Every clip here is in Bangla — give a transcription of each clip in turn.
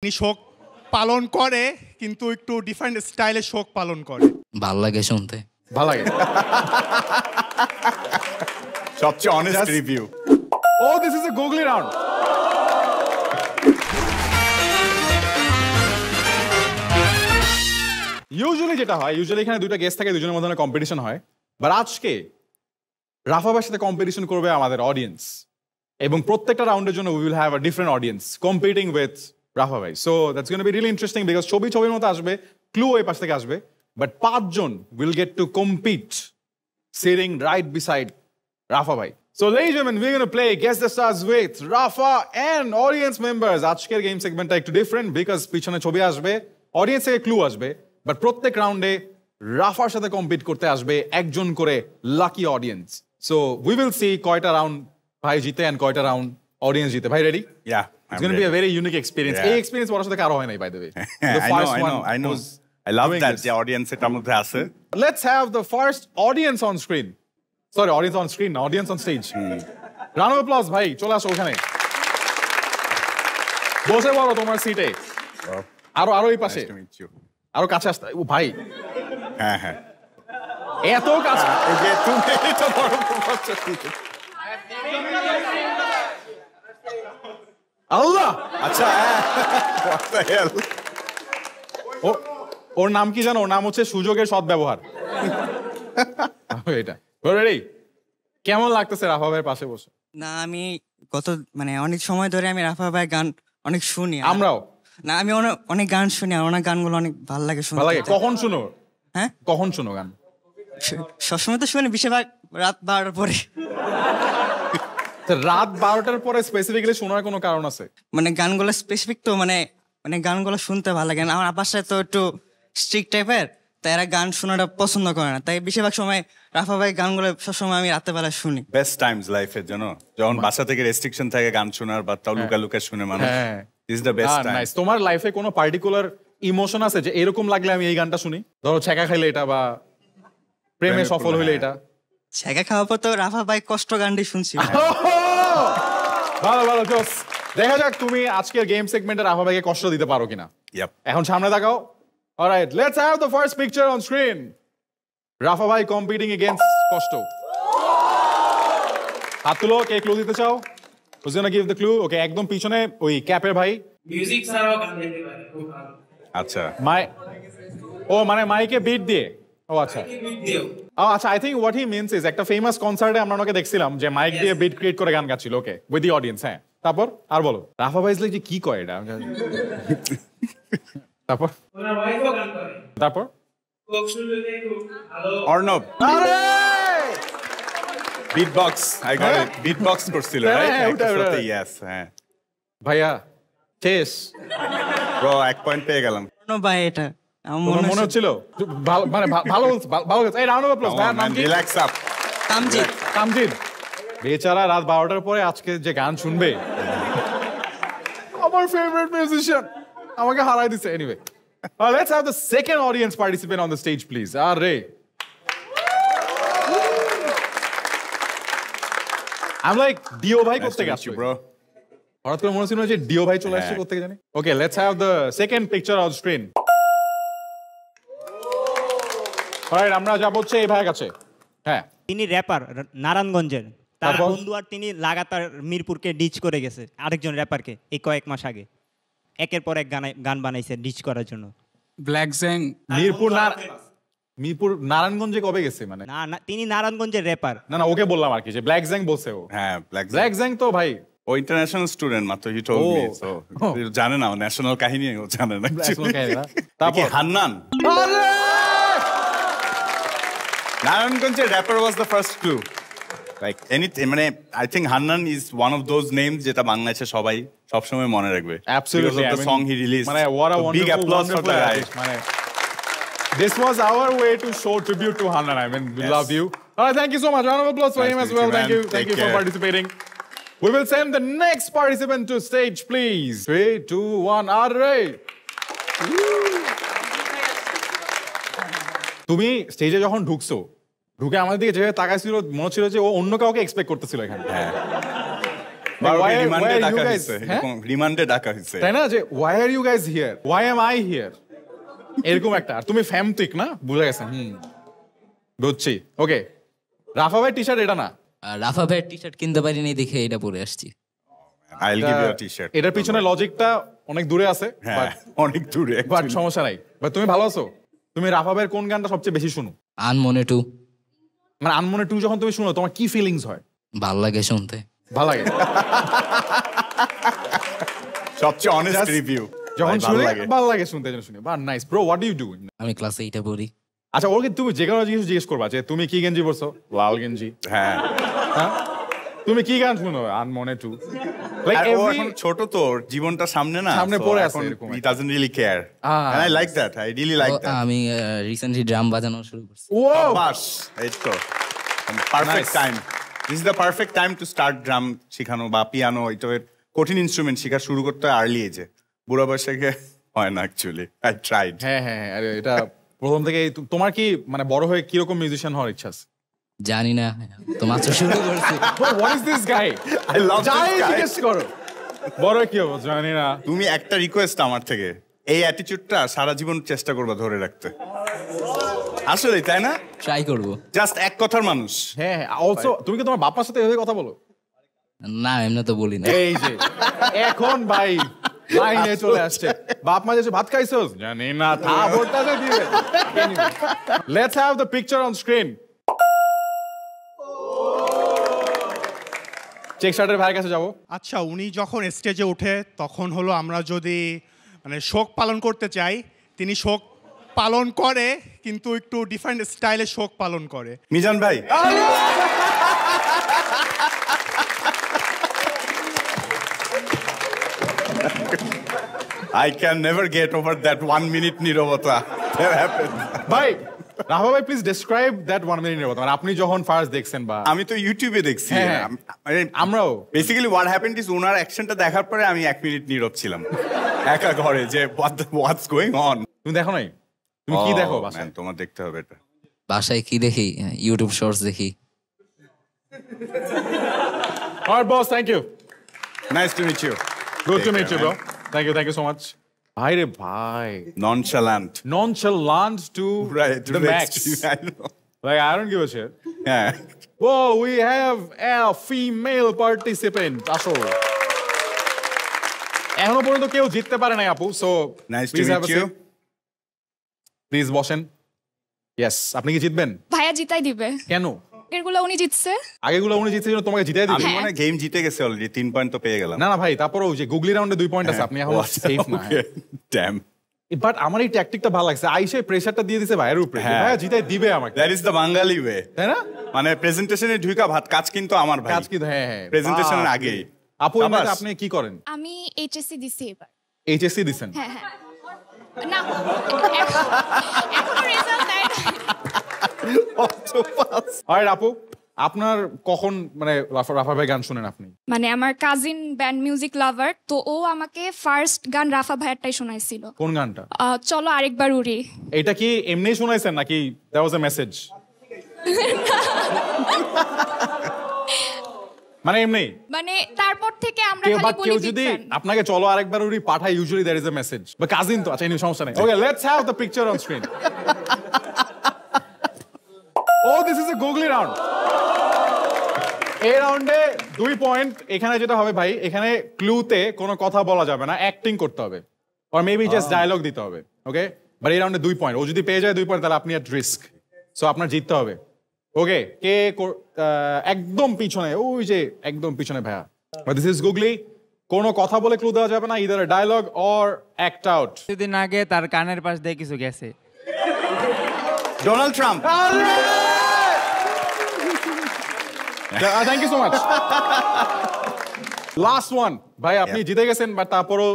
তিনি শোক পালন করে কিন্তু একটু ডিফারেন্ট স্টাইলে শোক পালন করে। ভাল লাগে শুনতে। ভাল লাগে। সবচেয়ে honest review. Oh, this is a googly round. Usually যেটা হয়, ইউজুয়ালি এখানে দুইটা গেস্ট থাকে, দুজনের মধ্যে কম্পিটিশন হয়। বাট আজকে রাফা ভাইয়ের সাথে কম্পিটিশন করবে আমাদের অডিয়েন্স, এবং প্রত্যেকটা রাউন্ডের জন্য we will have a different audience competing with Rafa ভাই। So that's gonna be really interesting because ছবির মতো আসবে, ক্লু এই পাশ থেকে আসবে, বাট পাঁচজন will get to compete sitting right beside Rafa ভাই। So ladies and gentlemen, we're going to play Guess the Stars with Rafa and audience members. আজকের গেম সেগমেন্টটা একটু ডিফারেন্ট বিকজ পিছনে ছবি আসবে, অডিয়েন্স থেকে ক্লু আসবে, বাট প্রত্যেক রাউন্ডে রাফার সাথে কম্পিট করতে আসবে একজন করে lucky audience. So we will see কয়টা রাউন্ড ভাই জিতে এন্ড কয়টা রাউন্ড অডিয়েন্স জিতে। ভাই ready? Yeah. It's going to be a very unique experience. এই এক্সপেরিয়েন্স বড় সাথে কারো হয় নাই, by the way. I know. I love that the audience এটার মধ্যে আছে। Let's have the first audience on screen. Sorry, audience on screen, audience on stage. Round of applause, ভাই চলে আসো ওখানে, বসে বলো তোমার সিটে। আরো এই পাশে, আরো কাছে আসতে। ও ভাই, হ্যাঁ এত কাছে। এই যে তুমি তো বড় প্রপোজ। আল্লাহ, আচ্ছা what the hell? ওর নাম কি জানো? ওর নাম হচ্ছে সুযোগের সদ্ব্যবহার। এটা রেডি? কেমন লাগতেছে রাফা ভাইয়ের পাশে বসে? না, আমি অনেক সময় ধরে আমি রাফা ভাইয়ের গান অনেক শুনি। আমরাও না, আমি অনেক গান শুনি আর ওনার গানগুলো অনেক ভালো লাগে শুনতে। ভালো লাগে। কখন শুনো? হ্যাঁ, কখন শুনো গান? সবসময় তো শুনি, বেশিরভাগ রাত 12টার পরে। রাত 12টার পরে স্পেসিফিক্যালি শোনার কোনো কারণ আছে? গানগুলো স্পেসিফিক তো গানগুলো শুনতে ভালো লাগে না। আমার বাসায় তো একটু স্ট্রিক্ট টাইপের, তাই এরা গান শোনাটা পছন্দ করে না, তাই বেশিরভাগ সময় রাফা ভাই গানগুলো সবসময় আমি রাতের বেলা শুনি। বেস্ট টাইমস লাইফের জন্য, যখন বাসা থেকে রেস্ট্রিকশন থাকে গান শোনার, বা তাও লুকা শুনে মানুষ, is the best time. Nice. তোমার লাইফে কোনো পার্টিকুলার ইমোশন আছে যে এরকম লাগলে আমি এই গানটা শুনি? ধরো ছ্যাঁকা খাইলে এটা, বা প্রেমে সফল হইলে এটা। ছ্যাঁকা খাওয়ার পর তো রাফা ভাই কষ্ট গানটি শুনছি। ভালো জোস। দেখা যাক তুমি আজকের গেম সেগমেন্টে রাফা ভাইকে কষ্ট দিতে পারো কিনা। এখন সামনে তাকাও। Alright, let's have the first picture on screen. Rafa ভাই কম্পিটিং এগেইনস্ট কষ্ট। হাত তুলো, কে ক্লু দিতে চাও? Who's gonna give the clue? Okay, একদম পিছনে ওই ক্যাপের ভাই। মিউজিক ছাড়াও গান গাইতে পারে, খুব ভালো। আচ্ছা, মাইকে বিট দিয়ে। আচ্ছা, I think what he means is একটা ফেমাস কনসার্টে আমরা ওনাকে দেখছিলাম যে মাইক দিয়ে বিট ক্রিয়েট করে গান গাচ্ছিল। ওকে, উইথ দি অডিয়েন্স। হ্যাঁ, তারপর আর বলো। রাফা ভাই যে কি কয় এটা? তারপর ওনার ওয়াইফও গান করে। তারপর কোক শুনলে খুব ভালো। অর্ণব বিটবক্স, আই গট ইট, বিটবক্স করছিল, রাইট? ইয়েস, হ্যাঁ ভাইয়া শেষ। ব্রো 1 পয়েন্ট পেয়ে গেলাম। ভাই এটা আমার মনে হচ্ছিল ভালো ভালো। এই রাউন্ড অফ অ্যাপ্লজ। ভাই নাম কি? Relax up. কামজিৎ। বেচারা রাত 12টার পরে আজকে যে গান শুনবে, আমার ফেভারিট মিউজিশিয়ান, আমাকে হারাই দিছে। Anyway, let's have the second audience participant on the stage please. আরে আই এম লাইক ডিও ভাই কোথা থেকে আসছে ব্রো? হঠাৎ করে মনে হচ্ছিল যে ডিও ভাই চলে আসছে কোথা থেকে জানি। Okay, let's have the second picture on screen. Alright, আমরা যাব হচ্ছে এই ভাইয়ের কাছে। হ্যাঁ, তিনি র্যাপার নারায়ণগঞ্জের। তার বন্ধু আর তিনি লাগাতার মিরপুরকে ডিচ করে গেছে আরেকজন র্যাপারকে এই কয়েক মাস আগে। একের পর এক গান বানাইছে ডিচ করার জন্য। ব্ল্যাক জ্যাং মিরপুর নারায়ণগঞ্জে কবে গেছে? না, তিনি নারায়ণগঞ্জের র্যাপার। না, ওকে বললাম আর কি, যে ব্ল্যাক জ্যাং বলছে ও। হ্যাঁ, ব্ল্যাক জ্যাং তো ভাই ও ইন্টারন্যাশনাল স্টুডেন্ট মাত্র, হি টোল্ড মি। সো জানে না, ন্যাশনাল কাহিনী ও জানে না। তারপর হান্নান, নারায়ণগঞ্জের rapper was the first clue. Like anything, I think Hannan is one of those names যেটা বাংলাদেশে সবাই সবসময় মনে রাখবে। Absolutely, the song he released. What a big applause for the guy. This was our way to show tribute to Hannan. I mean, we love you. All right, thank you so much. Round of applause for him as well. Thank you for participating. We will send the next participant to stage, please. 3, 2, 1, Array. তুমি স্টেজে যখন ঢুকে আমাদের দিকে যেভাবে তাকাইছিল, মনে ছিল যে ও অন্য কাউকে এক্সপেক্ট করতেছিল এখানে। why রিমান্ডে are you ডাকা guys- হয়েছে, হ্যাঁ? এরকম রিমান্ডে ডাকা হয়েছে। তাই না যে why are you guys here, why am I here, এরকম একটা। আর তুমি ফ্যামটিক না, বুঝা গেছে। বুঝছি। ওকে, রাফা ভাই টি শার্ট এটা না, রাফা ভাইয়ের টি শার্ট কিনতে পারিনি দেখে এটা পরে আসছি। I'll give you a t-shirt. এটার পিছনে লজিকটা অনেক দূরে আছে, হ্যাঁ, অনেক দূরে বাট actually। সমস্যা নাই। বাট তুমি ভালো আছো? তুমি রাফা ভাইয়ের কোন গানটা সবচেয়ে বেশি শুনো? আনমনে টু মানে আনমনে টু যখন তুমি শুনো তোমার কি ফিলিংস হয়? ভাল লাগে শুনতে। ভালো লাগে সবচেয়ে অনেস্ট Just- রিভিউ যখন ভালো শুনে লাগে। ভালো লাগে শুনতে, যেন শুনি। But nice bro, what do you do? আমি ক্লাস 8-এ পড়ি। আচ্ছা, ওকে তুমি যে কোনো জিজ্ঞেস করবা যে তুমি কি গেঞ্জি পরছো? লাল গেঞ্জি। হ্যাঁ, হ্যাঁ, তুমি কি গান শুনো? আনমনে টু। লাইক আর ও এভরি এখন ছোট তো, ওর জীবনটা সামনে না, সামনে so পড়ে আছে এখন এরকম he doesn't really care and I like that, I really like that। আমি রিসেন্টলি ড্রাম বাজানো শুরু করছি। ও বাস, এই তো perfect Nice. Time, this is the perfect time to start drum শেখানো বা পিয়ানো, এই টাইপের কঠিন ইনস্ট্রুমেন্ট শেখা শুরু করতে হয় আর্লি এজে। বুড়া বয়সে হয় না অ্যাকচুয়ালি, আই ট্রাইড। হ্যাঁ হ্যাঁ হ্যাঁ, আরে এটা প্রথম থেকে তোমার কি মানে বড় হয়ে কি রকম মিউজিশিয়ান হওয়ার ইচ্ছা আছে? জানি না, তো মাত্র শুরু করছি। What is this guy? I love যাই দিস গাই। জিজ্ঞেস করো, বড় হয়ে কি হবে জানি না। তুমি একটা রিকোয়েস্ট আমার থেকে, এই অ্যাটিটিউডটা সারা জীবন চেষ্টা করবা ধরে রাখতে। আসলে তাই না, ট্রাই করব। জাস্ট এক কথার মানুষ। হ্যাঁ হ্যাঁ, অলসো তুমি কি তোমার বাবার সাথে এভাবে কথা বলো? না এমনি তো বলি না। এই যে এখন ভাই লাইনে চলে আসছে, বাপ মা যে ভাত খাইছোস? জানি না, থা বলতাছে দিবে। Let's have the picture on screen. Check শার্টের ভাইয়ের কাছে যাবো। আচ্ছা, উনি যখন স্টেজে ওঠে তখন হলো আমরা যদি মানে শোক পালন করতে চাই, তিনি শোক পালন করে কিন্তু একটু ডিফারেন্ট স্টাইলে শোক পালন করে। মিজান ভাই, I can never get over that 1 minute নীরবতা that happened. ভাই রাহা ভাই প্লিজ ডেসক্রাইব দ্যাট 1 মিনিট এর কথা, মানে আপনি যখন ফার্স্ট দেখছেন বা আমি তো ইউটিউবে দেখছি, হ্যাঁ, মানে আমরাও বেসিক্যালি হোয়াট হ্যাপেন্ড ইজ ওনার অ্যাকশনটা দেখার পরে আমি 1 মিনিট নীরব ছিলাম একা ঘরে, যে হোয়াটস গোয়িং অন। তুমি দেখো নাই? তুমি কি দেখো বাসায়? তোমার দেখতে হবে এটা। বাসায় কি দেখি? ইউটিউব শর্টস দেখি। Alright boss, thank you, nice to meet you. Good to meet you bro, thank you so much. ভাই রে ভাই, ননশালান্ট, nonchalant to right, to the the max. extreme, I know. Like I don't give a shit. হ্যাঁ, Whoa, we have a female participant. আসো, এখনো পর্যন্ত কেউ জিততে পারে নাই আপু, so nice to please have meet a you. Seat, please বসেন। ইয়েস, আপনি কি জিতবেন? ভাইয়া জিতাই দিবে, কেন? এরগুলো উনি জিতছে। আগেগুলো উনি জিতছে জন্য তোমাকে জিতাই দিবে? আমি মনে গেম জিতে গেছে অলরেডি, 3 পয়েন্ট তো পেয়ে গেলাম। না না ভাই, তারপরেও যে গুগলি রাউন্ডে 2 পয়েন্ট আছে, আপনি এখন সেফ না। ড্যাম, বাট আমার এই ট্যাকটিকটা ভালো লাগছে, আইসে প্রেসারটা দিয়ে দিছে ভাইয়ের উপরে, হ্যাঁ। ভাইয়া জিতাই দিবে আমাকে, that is the Bangali way, তাই না? মানে প্রেজেন্টেশনে ঢুকা ভাত কাজ কিন্তু আমার ভাই, কাজ কি? হ্যাঁ হ্যাঁ, প্রেজেন্টেশনের বাহ। আগেই। আপু এমনিতে সাবাস। আপনি কি করেন? আমি এইচএসসি দিছি এবার। এইচএসসি দিছেন? হ্যাঁ হ্যাঁ, না এখনো রেজাল্ট দেয় না। অলরাইট আপু, আপনার কখন মানে রাফা ভাই গান শুনেন আপনি? মানে আমার কাজিন ব্যান্ড মিউজিক লাভার, তো ও আমাকে ফার্স্ট গান রাফা ভাইয়ারটাই শোনাইছিল। কোন গানটা? চলো আরেকবার উড়ি। এটা কি এমনি শোনাইছেন নাকি দ্যাট ওয়াজ এ মেসেজ? মানে এমনি মানে তারপর থেকে আমরা কেউ খালি বলি কেউ big যদি fan। আপনাকে চলো আরেকবার উড়ি পাঠায়, usually that is a message. বা কাজিন তো, আচ্ছা এমনি সমস্যা নেই। Okay, let's have the picture on screen. Oh this is a googly round. এই রাউন্ডে 2 পয়েন্ট। এখানে যেটা হবে ভাই, এখানে ক্লুতে কোনো কথা বলা যাবে না, অ্যাক্টিং করতে হবে, অর মেবি জাস্ট ডায়লগ দিতে হবে। ওকে, বাট এই রাউন্ডে 2 পয়েন্ট। ও যদি পেয়ে যায় 2 পয়েন্ট, তাহলে আপনি এট রিস্ক, সো আপনার জিততে হবে। ওকে, কে একদম পিছনে, ওই যে একদম পিছনে ভাইয়া। দিস ইজ গুগলি, কোনো কথা বলে ক্লু দেওয়া যাবে না, either dialogue or act out. কিছুদিন আগে তার কানের পাশ দিয়ে কিছু গেছে। Donald Trump. Thank you so much. Last one ভাই, আপনি জিতে গেছেন, বাট তারপরও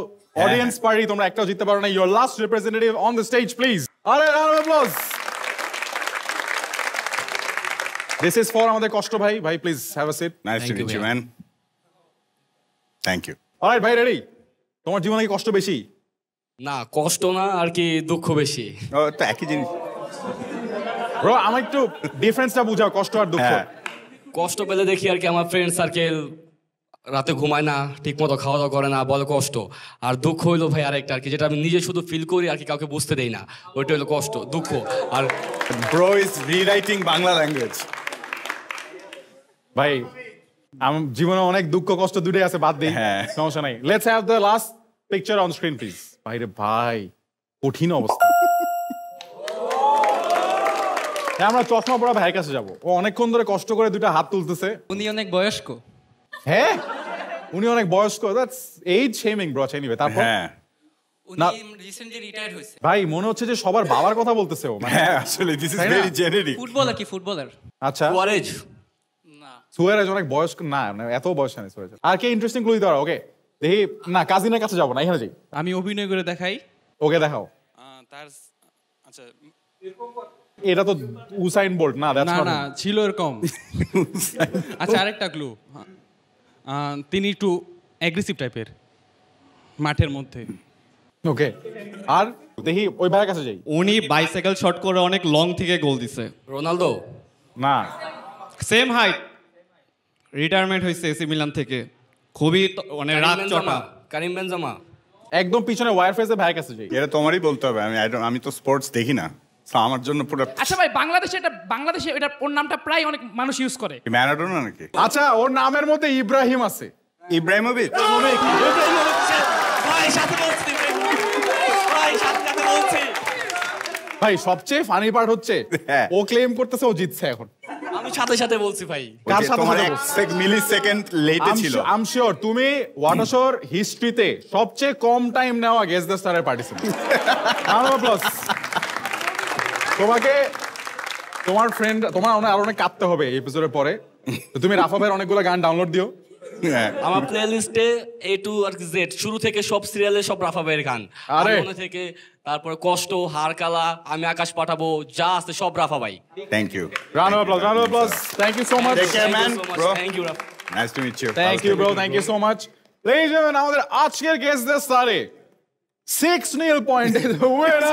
অডিয়েন্স পার্টি তোমরা একটাও জিততে পারো না। Your last representative on the stage please. আরে round of applause. This is for আমাদের কষ্ট ভাই। ভাই please have a seat. Nice to meet you man, thank you. Alright ভাই, রেডি? তোমার জীবনে কি কষ্ট বেশি? না, কষ্ট না, আর কি দুঃখ বেশি। ও তো একই জিনিস ব্রো, আমার একটু ডিফারেন্সটা বুঝাও, কষ্ট আর দুঃখ। হ্যাঁ। কষ্ট পেলে দেখি আর কি আমার ফ্রেন্ড সার্কেল রাতে ঘুমায় না, ঠিক মতো খাওয়া দাওয়া করে না, বলে কষ্ট। আর দুঃখ হইলো ভাই আরেকটা আর কি, যেটা আমি নিজে শুধু ফিল করি আর কি, কাউকে বুঝতে দেই না, ওইটা হলো কষ্ট, দুঃখ। আর bro is rewriting Bangla language. ভাই আমার জীবনে অনেক দুঃখ কষ্ট দুটোই আছে, বাদ দিই, হ্যাঁ। সমস্যা নাই। Let's have the last picture on screen please. ভাই রে ভাই, কঠিন অবস্থা। হ্যাঁ, আমরা চশমা পরা ভাইয়ের কাছে যাবো। ও অনেকক্ষণ ধরে কষ্ট করে দুটো হাত তুলতেছে। উনি অনেক বয়স্ক। হ্যাঁ, উনি অনেক বয়স্ক। That's age shaming bro. Anyway, তারপর হ্যাঁ উনি রিসেন্টলি রিটায়ার্ড হয়েছে। ভাই মনে হচ্ছে যে সবার বাবার কথা বলতেছে ও। মানে হ্যাঁ, আসলে দিস ইজ তাই না? Very generic. ফুটবলার কি ফুটবলার? আচ্ছা, ওয়ারেজ না। সুয়ারেজ অনেক বয়স্ক না, মানে এত বয়স নেই সুয়ারেজ। আর কে ইন্টারেস্টিং ক্লু দিতে পারো? ওকে দেখি, না কাজিনের কাছে যাবো না, এখানে যাই। আমি অভিনয় করে দেখাই। ওকে দেখাও। তার আচ্ছা এটা তো উসাইন বোল্ট না, না না ছিল এরকম। আচ্ছা আরেকটা ক্লু, তিনি একটু অ্যাগ্রেসিভ টাইপের মাঠের মধ্যে। ওকে, আর দেখি ওই ভাইয়ের কাছে যাই। উনি বাইসাইকেল শট করে অনেক লং থেকে গোল দিছে। রোনালদো না, সেম হাইট, রিটায়ারমেন্ট হয়েছে এসি মিলান থেকে, খুবই মানে রাত চটা। কারিম বেনজেমা। একদম পিছনে ওয়ার ফেসে ভাইয়ের কাছে যাই। এটা তোমারই বলতে হবে, আমি তো স্পোর্টস দেখি না, তো আমার জন্য পুরো। আচ্ছা ভাই, বাংলাদেশে এটা ওর নামটা প্রায় অনেক মানুষ ইউজ করে। ম্যারাডোনা নাকি? আচ্ছা, ওর নামের মধ্যে ইব্রাহিম আছে। ইব্রাহিমোভিচ। ভাই সবচেয়ে ফানি পার্ট হচ্ছে ও ক্লেম করতেছে ও জিতছে এখন। আমি সাথে সাথে বলছি ভাই। কার সাথে? তোমার 1 মিলি সেকেন্ড লেটে ছিল। আই এম শিওর তুমি ওয়াটারশোর হিস্ট্রিতে সবচেয়ে কম টাইম নেওয়া গেস দ্য স্টারের পার্টিসিপেন্ট। তোমাকে তোমার ফ্রেন্ড তোমার আরো অনেক কাঁদতে হবে এই এপিসোডের পরে। তো তুমি রাফা ভাইয়ের অনেকগুলো গান ডাউনলোড দিও। আমার প্লে লিস্টে A to Z শুরু থেকে সব সিরিয়ালে সব রাফা ভাইয়ের গান। আরে মনে থেকে তারপরে কষ্ট, হারকালা, আমি আকাশ পাঠাবো, যা আছে সব রাফা ভাই। Thank you. Round of applause, round of applause. Thank you so much. Take care man bro. Thank you Rafa. Nice to meet you. Thank you bro, thank you so much. Ladies and gentleman, আমাদের আজকের গেস্ট দ্য স্টারে 6-0 পয়েন্টে উইনার